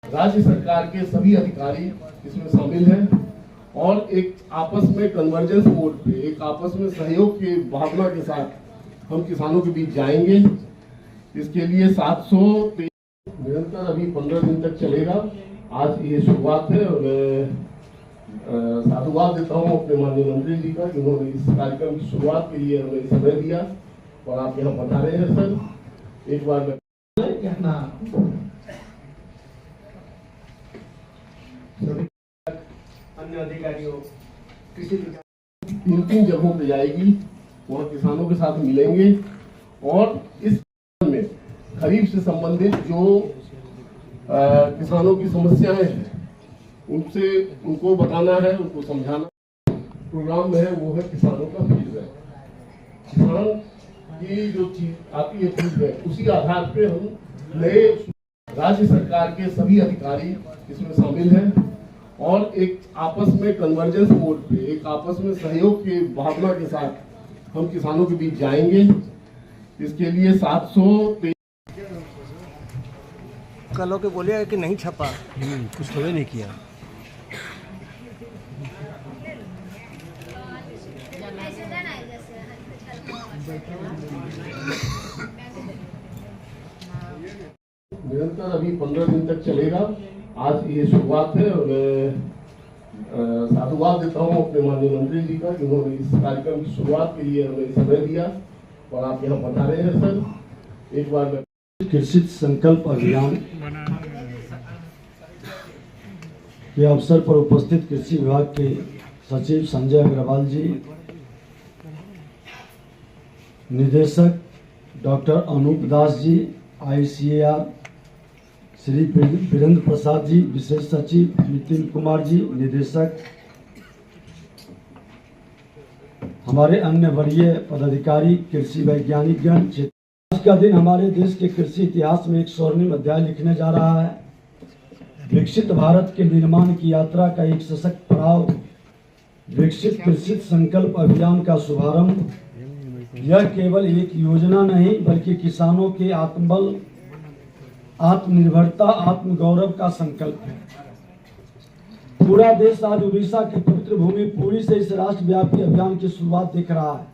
राज्य सरकार के सभी अधिकारी इसमें शामिल हैं और एक आपस में कन्वर्जेंस मोड पे, एक आपस में सहयोग की भावना के साथ हम किसानों के बीच जाएंगे। इसके लिए 700 निरंतर अभी 15 दिन तक चलेगा। आज ये शुरुआत है और मैं साधुवाद देता हूँ अपने माननीय मंत्री जी का, जिन्होंने इस कार्यक्रम की शुरुआत के लिए हमें समय दिया और आप यहाँ बता रहे हैं सर। एक बार अन्य अधिकारियों किसी तीन जगहों पे जाएगी, वहाँ किसानों के साथ मिलेंगे और इस में खरीफ से संबंधित जो किसानों की समस्याएं हैं उनको बताना है, उनको समझाना। प्रोग्राम में है वो है किसानों का फीडबैक। किसान की जो चीज आती है फीडबैक, उसी आधार पे हम नए राज्य सरकार के सभी अधिकारी इसमें शामिल हैं और एक आपस में कन्वर्जेंस मोड पे, एक आपस में सहयोग की भावना के साथ हम किसानों के बीच जाएंगे। इसके लिए 700 कल के बोले कि नहीं छपा, कुछ तो नहीं किया। निरंतर अभी 15 दिन तक चलेगा। आज ये शुरुआत है और मैं साधुवाद देता हूँ अपने माननीय मंत्री जी का, जिन्होंने इस कार्यक्रम की शुरुआत के लिए हमें समय दिया और आप यहाँ बता रहे हैं सर। एक बार कृषि संकल्प अभियान के अवसर पर उपस्थित कृषि विभाग के सचिव संजय अग्रवाल जी, निदेशक डॉक्टर अनूप दास जी, ICAR श्री वीरेंद्र प्रसाद जी, विशेष सचिव नितिन कुमार जी, निदेशक, हमारे अन्य वरीय पदाधिकारी, कृषि वैज्ञानिक गण। आज का दिन हमारे देश के कृषि इतिहास में एक स्वर्णिम अध्याय लिखने जा रहा है। विकसित भारत के निर्माण की यात्रा का एक सशक्त पड़ाव, विकसित कृषि संकल्प अभियान का शुभारंभ। यह केवल एक योजना नहीं बल्कि किसानों के आत्मबल, आत्मनिर्भरता, आत्मगौरव का संकल्प है। पूरा देश आज उड़ीसा की पवित्र भूमि पुरी से इस राष्ट्रव्यापी अभियान की शुरुआत देख रहा है।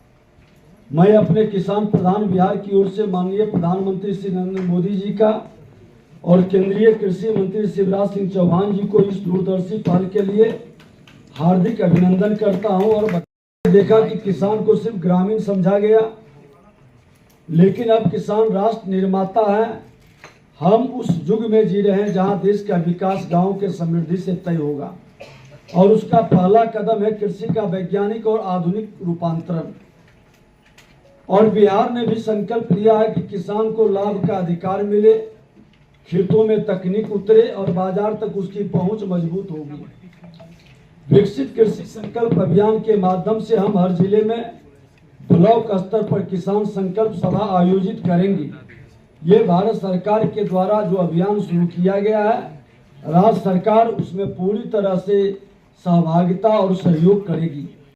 मैं अपने किसान प्रधान बिहार की ओर से माननीय प्रधानमंत्री श्री नरेंद्र मोदी जी का और केंद्रीय कृषि मंत्री शिवराज सिंह चौहान जी को इस दूरदर्शी पहल के लिए हार्दिक अभिनंदन करता हूं। और देखा कि किसान को सिर्फ ग्रामीण समझा गया, लेकिन अब किसान राष्ट्र निर्माता है। हम उस युग में जी रहे हैं जहां देश का विकास गांव के समृद्धि से तय होगा और उसका पहला कदम है कृषि का वैज्ञानिक और आधुनिक रूपांतरण। और बिहार ने भी संकल्प लिया है कि किसान को लाभ का अधिकार मिले, खेतों में तकनीक उतरे और बाजार तक उसकी पहुंच मजबूत होगी। विकसित कृषि संकल्प अभियान के माध्यम से हम हर जिले में ब्लॉक स्तर पर किसान संकल्प सभा आयोजित करेंगे। ये भारत सरकार के द्वारा जो अभियान शुरू किया गया है, राज्य सरकार उसमें पूरी तरह से सहभागिता और सहयोग करेगी।